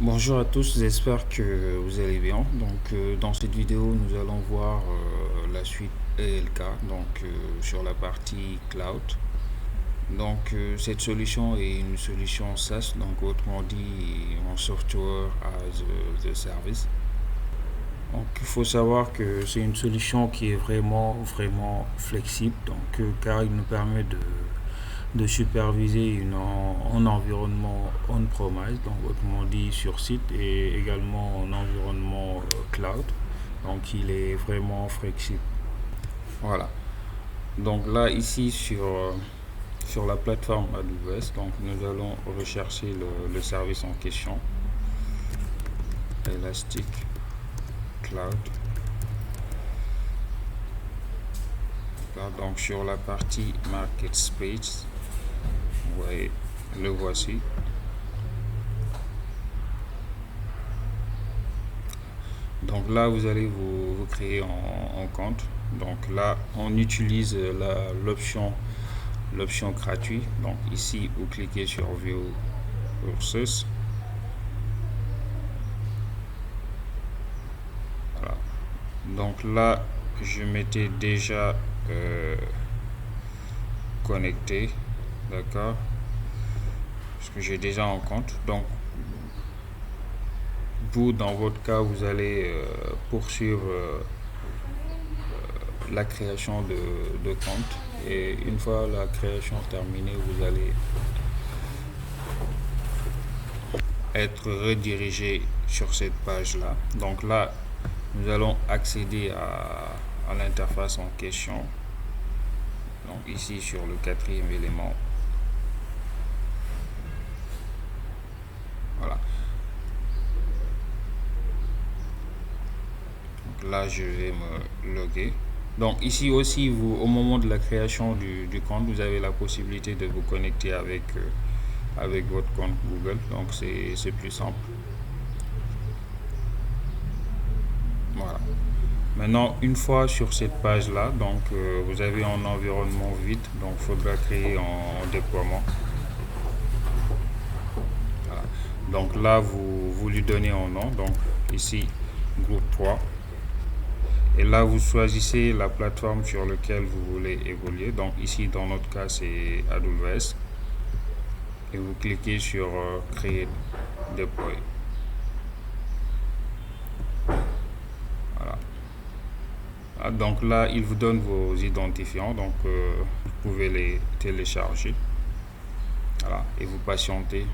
Bonjour à tous, j'espère que vous allez bien. Dans cette vidéo, nous allons voir la suite ELK, sur la partie cloud. Cette solution est une solution SaaS, donc autrement dit en Software as a Service. Donc, il faut savoir que c'est une solution qui est vraiment flexible, car il nous permet de superviser un environnement on-premise, donc autrement dit sur site, et également un environnement cloud. Donc, il est vraiment flexible. Voilà. Donc là, ici sur la plateforme AWS, donc nous allons rechercher le service en question, Elastic Cloud. Là, donc sur la partie Market Space, vous voyez, le voici. Donc là, vous allez vous créer en compte. Donc là, on utilise l'option gratuit. Donc ici, vous cliquez sur View Resources. Voilà. Donc là, je m'étais déjà connecté, d'accord, parce que j'ai déjà un compte. Donc vous, dans votre cas, vous allez poursuivre la création de compte, et une fois la création terminée, vous allez être redirigé sur cette page là. Donc là, nous allons accéder à l'interface en question, donc ici sur le quatrième élément. Voilà. Donc là, je vais me loguer. Donc ici aussi, vous, au moment de la création du compte, vous avez la possibilité de vous connecter avec votre compte Google. Donc c'est plus simple. Voilà. Maintenant, une fois sur cette page-là, vous avez un environnement vide, donc il faudra créer un déploiement. Voilà. Donc là, vous lui donnez un nom, donc ici, groupe 3. Et là, vous choisissez la plateforme sur laquelle vous voulez évoluer. Donc ici, dans notre cas, c'est AWS. Et vous cliquez sur Créer, déployer. Voilà. Ah, donc là, il vous donne vos identifiants, vous pouvez les télécharger. Voilà, et vous patientez.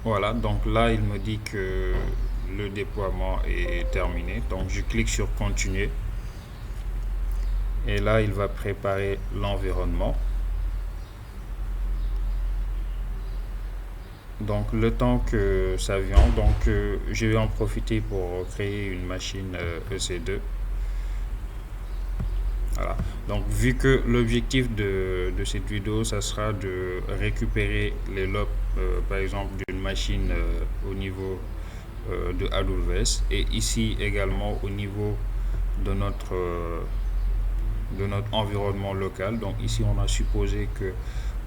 Voilà, donc là, il me dit que le déploiement est terminé. Donc je clique sur Continuer. Et là, il va préparer l'environnement. Donc le temps que ça vient, je vais en profiter pour créer une machine EC2. Voilà. Donc vu que l'objectif de cette vidéo, ça sera de récupérer les logs, par exemple, d'une machine au niveau de AWS, et ici également au niveau de de notre environnement local. Donc ici, on a supposé que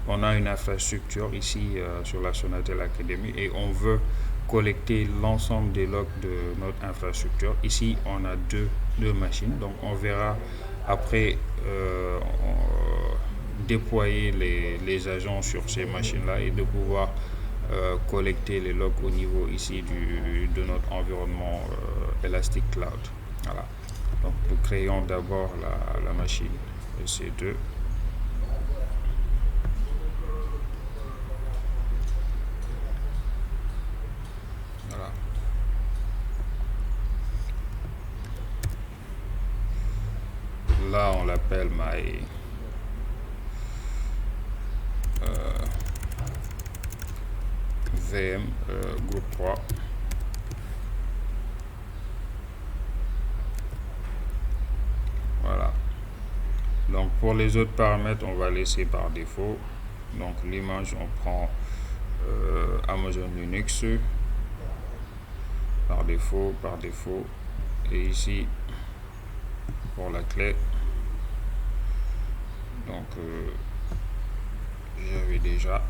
on a une infrastructure ici sur la Sonatel Academy, et on veut collecter l'ensemble des logs de notre infrastructure. Ici, on a deux machines. Donc on verra après déployer les agents sur ces machines-là, et de pouvoir collecter les logs au niveau ici de notre environnement Elastic Cloud. Voilà. Donc nous créons d'abord la machine EC2. Voilà. Là, on l'appelle my VM groupe 3. Voilà. Donc pour les autres paramètres, on va laisser par défaut. Donc l'image, on prend Amazon Linux par défaut. Et ici, pour la clé, donc déjà.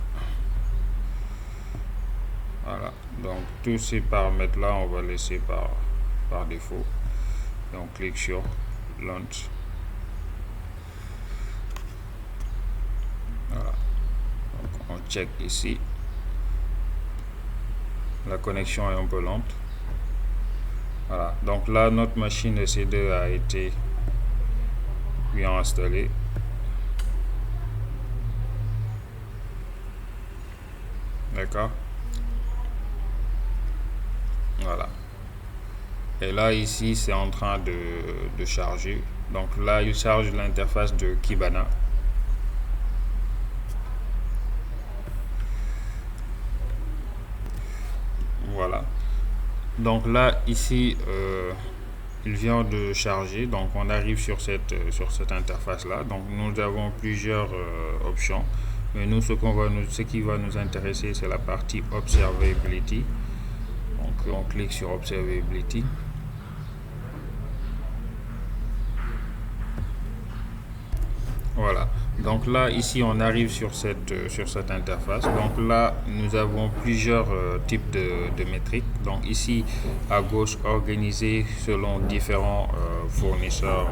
Voilà, donc tous ces paramètres là on va laisser par défaut et on clique sur Launch. Voilà, donc on check ici. La connexion est un peu lente. Voilà, donc là notre machine EC2 a été bien installée. D'accord. Voilà. Et là ici c'est en train de charger. Donc là il charge l'interface de Kibana. Voilà. Donc là ici il vient de charger. Donc on arrive sur cette interface là. Donc nous avons plusieurs options. Mais nous ce qui va nous intéresser c'est la partie Observability. Donc on clique sur Observability. Voilà, donc là ici on arrive sur cette interface. Donc là nous avons plusieurs types de métriques. Donc ici à gauche, organisé selon différents fournisseurs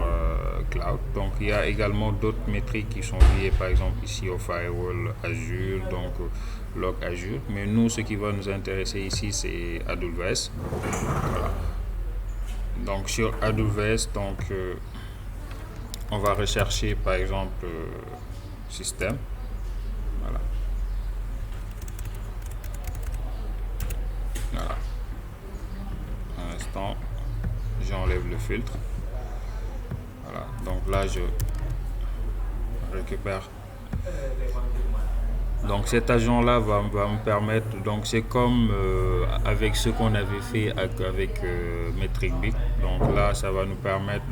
cloud. Donc il y a également d'autres métriques qui sont liées par exemple ici au firewall Azure, donc log Azure. Mais nous ce qui va nous intéresser ici c'est AWS. Voilà. Donc sur AWS, donc on va rechercher par exemple système. Voilà. Voilà. Un instant, j'enlève le filtre. Voilà. Donc là je récupère. Donc cet agent là va me permettre, donc c'est comme avec ce qu'on avait fait avec Metricbit. Donc là ça va nous permettre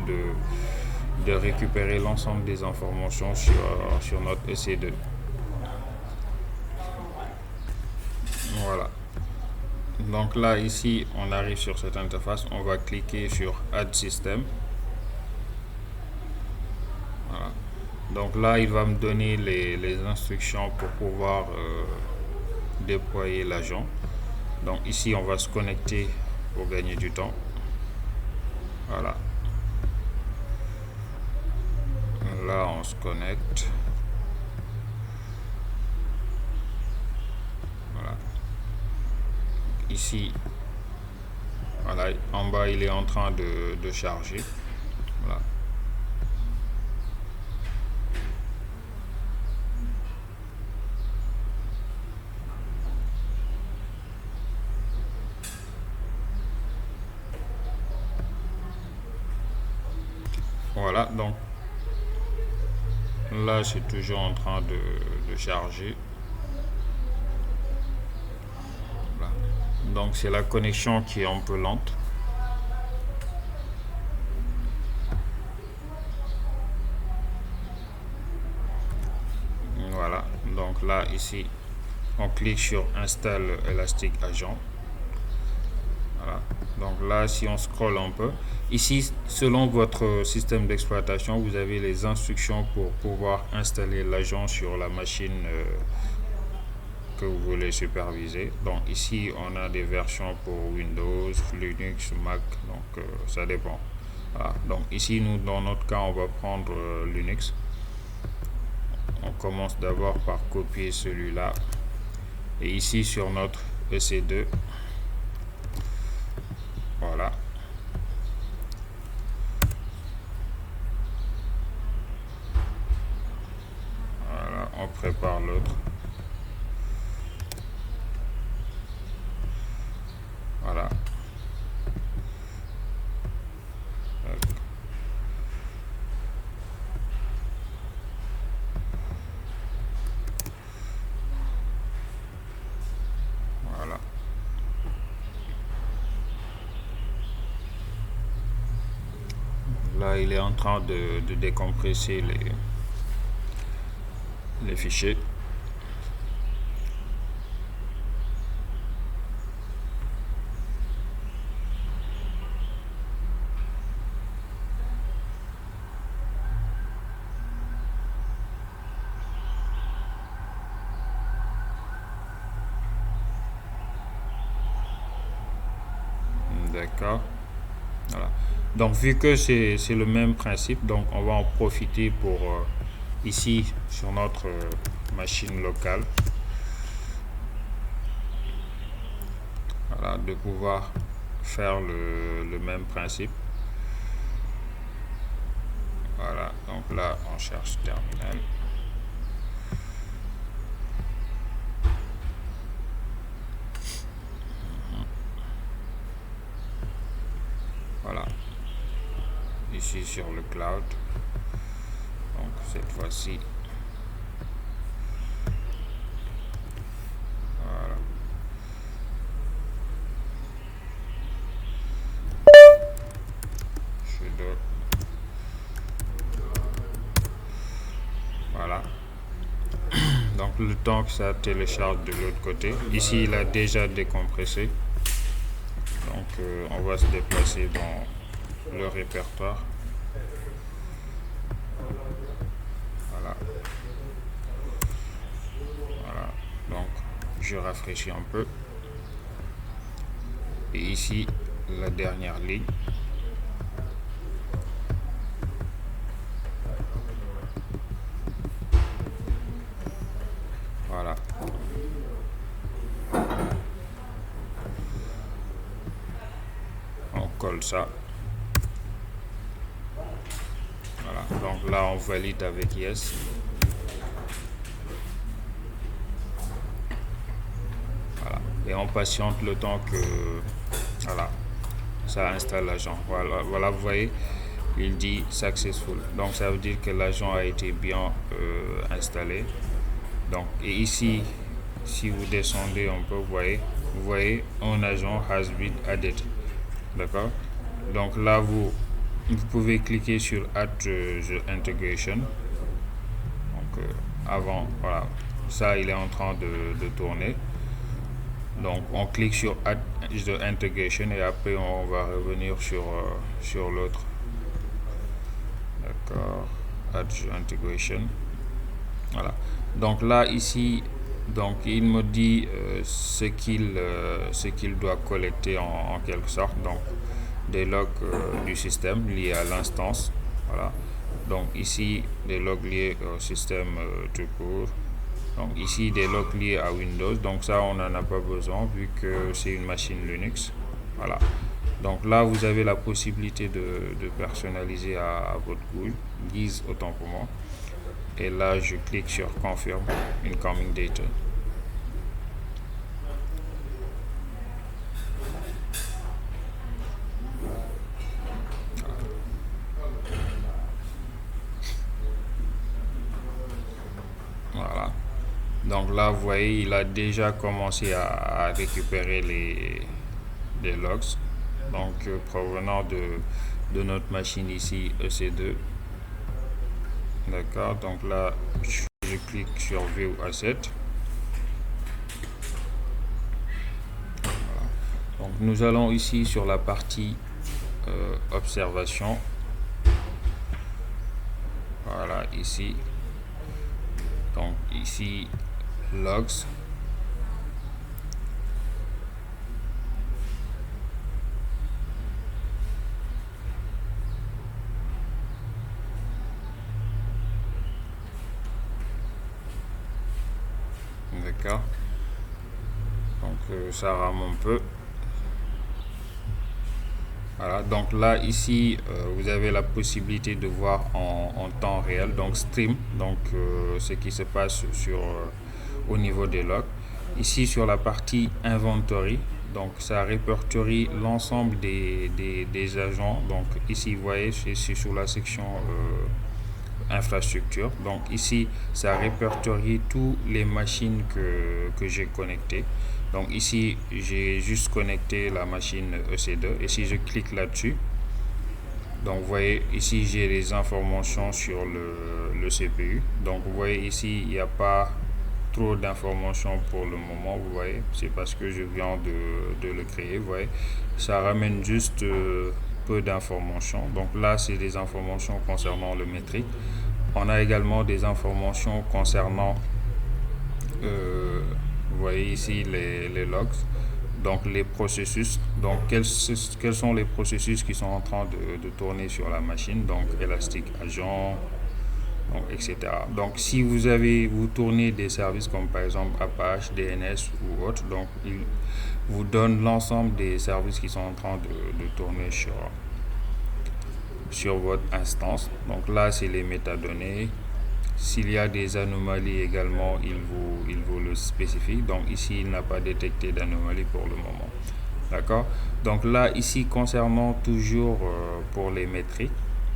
de récupérer l'ensemble des informations sur notre EC2. Voilà. Donc là ici on arrive sur cette interface, on va cliquer sur Add System. Voilà. Donc là il va me donner les instructions pour pouvoir déployer l'agent. Donc ici on va se connecter pour gagner du temps. Voilà. Là on se connecte. Voilà. Ici, voilà, en bas il est en train de charger. Voilà. Voilà, donc là c'est toujours en train de charger. Voilà. Donc c'est la connexion qui est un peu lente. Voilà, donc là ici on clique sur Install Elastic Agent. Voilà. Donc là si on scrolle un peu, ici selon votre système d'exploitation vous avez les instructions pour pouvoir installer l'agent sur la machine que vous voulez superviser. Donc ici on a des versions pour Windows, Linux, Mac, donc ça dépend. Voilà. Donc ici nous dans notre cas on va prendre Linux. On commence d'abord par copier celui-là et ici sur notre EC2, voilà. Voilà, on prépare l'autre. Voilà. Voilà. Là, il est en train de décompresser les fichiers. D'accord. Voilà. Donc vu que c'est le même principe, donc on va en profiter pour ici sur notre machine locale, voilà, de pouvoir faire le même principe. Voilà, donc là on cherche terminal. Voilà, ici sur le cloud. Donc cette fois-ci, voilà. Sudo. Voilà. Donc le temps que ça télécharge de l'autre côté. Ici il a déjà décompressé. Donc on va se déplacer dans le répertoire. Voilà. Voilà. Donc je rafraîchis un peu. Et ici la dernière ligne. Voilà. On colle ça. Voilà. Donc là on valide avec yes. Voilà. Et on patiente le temps que voilà, ça installe l'agent. Voilà, voilà, vous voyez, il dit successful. Donc ça veut dire que l'agent a été bien installé. Donc et ici, si vous descendez un peu, vous voyez un agent has been added. D'accord. Donc là vous pouvez cliquer sur add the integration. Donc avant, voilà, ça il est en train de tourner. Donc on clique sur add the integration et après on va revenir sur l'autre. D'accord. Add the integration. Voilà. Donc là ici, donc il me dit ce qu'il doit collecter en quelque sorte. Donc des logs du système liés à l'instance. Voilà. Donc ici des logs liés au système tout court. Donc ici des logs liés à Windows. Donc ça on n'en a pas besoin vu que c'est une machine Linux. Voilà. Donc là vous avez la possibilité de personnaliser à votre guise, autant pour moi. Et là je clique sur confirm incoming data. Voilà. Donc là vous voyez il a déjà commencé à récupérer les logs. Donc provenant de notre machine ici EC2. D'accord, donc là je clique sur View Asset. Voilà. Donc nous allons ici sur la partie observation. Voilà, ici. Donc ici logs. D'accord. Donc ça rame un peu. Voilà, donc là ici vous avez la possibilité de voir en temps réel, donc stream, donc ce qui se passe au niveau des logs. Ici sur la partie inventory, donc ça répertorie l'ensemble des agents. Donc ici vous voyez c'est sur la section infrastructure. Donc ici ça répertorie toutes les machines que j'ai connectées. Donc ici j'ai juste connecté la machine EC2 et si je clique là-dessus, donc vous voyez ici j'ai les informations sur le CPU. Donc vous voyez ici il n'y a pas trop d'informations pour le moment, vous voyez, c'est parce que je viens de le créer. Vous voyez, ça ramène juste peu d'informations. Donc là c'est des informations concernant le métrique. On a également des informations concernant vous voyez ici les logs. Donc les processus, donc quels sont les processus qui sont en train de tourner sur la machine, donc Elastic Agent, donc, etc. Donc si vous tournez des services comme par exemple Apache, DNS ou autre, donc il vous donne l'ensemble des services qui sont en train de tourner sur votre instance. Donc là c'est les métadonnées. S'il y a des anomalies également, il vous le spécifie. Donc ici, il n'a pas détecté d'anomalie pour le moment. D'accord. Donc là, ici, concernant toujours pour les métriques,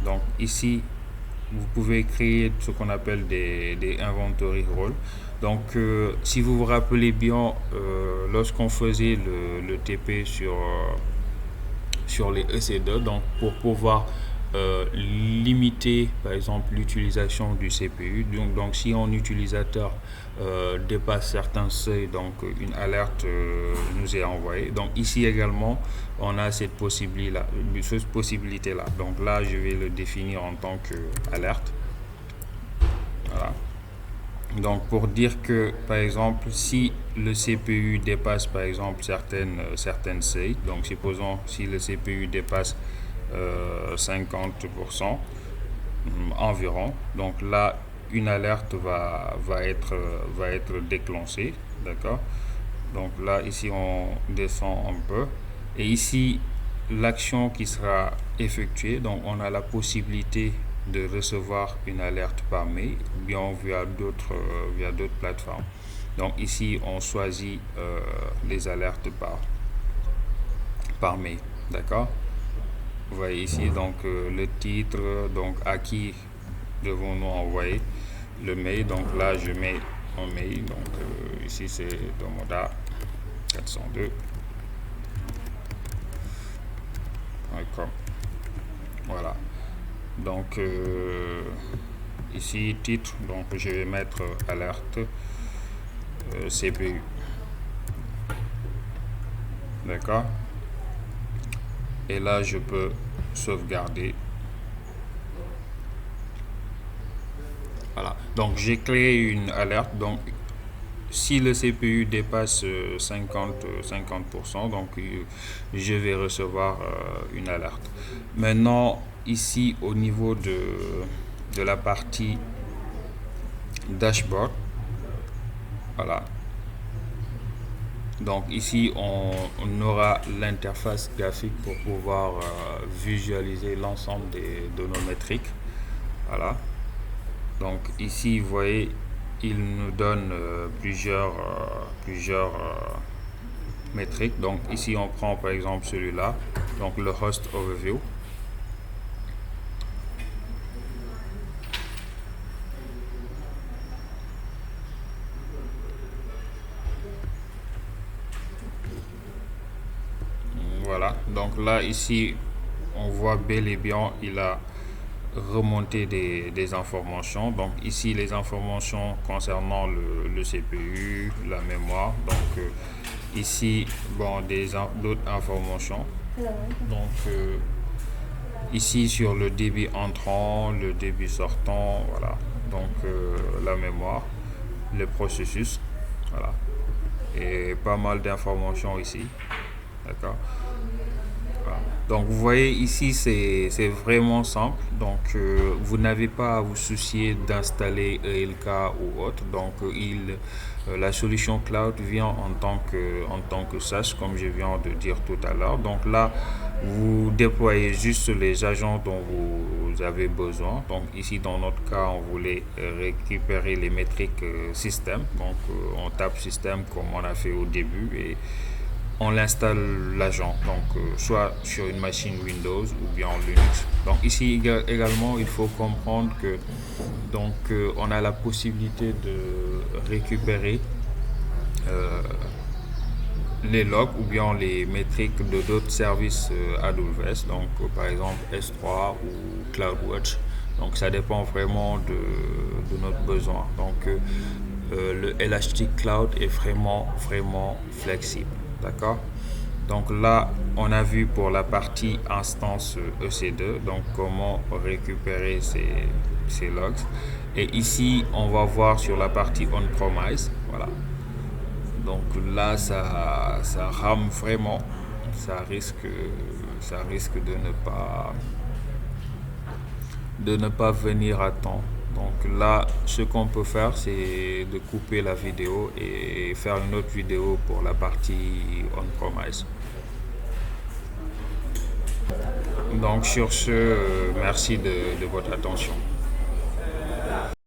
donc ici, vous pouvez créer ce qu'on appelle des inventory roles. Donc si vous vous rappelez bien, lorsqu'on faisait le TP sur les EC2, donc pour pouvoir limiter par exemple l'utilisation du CPU. Donc si un utilisateur dépasse certains seuils, donc une alerte nous est envoyée. Donc ici également on a cette possibilité là. Donc là je vais le définir en tant qu'alerte. Voilà. Donc pour dire que par exemple si le CPU dépasse par exemple certaines seuils, donc supposons si le CPU dépasse 50% environ, donc là une alerte va être déclenchée, d'accord. Donc là ici on descend un peu et ici l'action qui sera effectuée, donc on a la possibilité de recevoir une alerte par mail ou bien via d'autres plateformes. Donc ici on choisit les alertes par mail, d'accord. Vous voyez ici donc le titre, donc à qui devons-nous envoyer le mail. Donc là je mets un mail, donc ici c'est Domoda 402.com. Voilà. Donc ici titre, donc je vais mettre alerte CPU. D'accord. Et là je peux sauvegarder. Voilà. Donc j'ai créé une alerte. Donc si le CPU dépasse 50%, donc je vais recevoir une alerte. Maintenant ici au niveau de la partie dashboard, voilà. Donc ici on aura l'interface graphique pour pouvoir visualiser l'ensemble des données métriques. Voilà. Donc ici vous voyez il nous donne plusieurs métriques. Donc ici on prend par exemple celui-là, donc le host overview. Voilà, donc là ici on voit bel et bien il a remonté des informations. Donc ici les informations concernant le CPU, la mémoire. Donc ici bon d'autres informations. Donc ici sur le débit entrant, le débit sortant, voilà. Donc la mémoire, le processus, voilà. Et pas mal d'informations ici, d'accord. Voilà. Donc vous voyez ici c'est vraiment simple. Donc vous n'avez pas à vous soucier d'installer ELK ou autre. Donc la solution cloud vient en tant que SaaS, comme je viens de dire tout à l'heure. Donc là vous déployez juste les agents dont vous avez besoin. Donc ici dans notre cas on voulait récupérer les métriques système. Donc on tape système comme on a fait au début et on installe l'agent, donc soit sur une machine Windows ou bien en Linux. Donc ici également il faut comprendre que donc on a la possibilité de récupérer les logs ou bien les métriques de d'autres services AWS, donc par exemple S3 ou CloudWatch. Donc ça dépend vraiment de notre besoin. Donc le Elastic Cloud est vraiment flexible. D'accord. Donc là on a vu pour la partie instance EC2, donc comment récupérer ces logs. Et ici on va voir sur la partie on-premise. Voilà. Donc là, ça rame vraiment. Ça risque, ça risque de ne pas venir à temps. Donc là, ce qu'on peut faire, c'est de couper la vidéo et faire une autre vidéo pour la partie on-premise. Donc sur ce, merci de votre attention.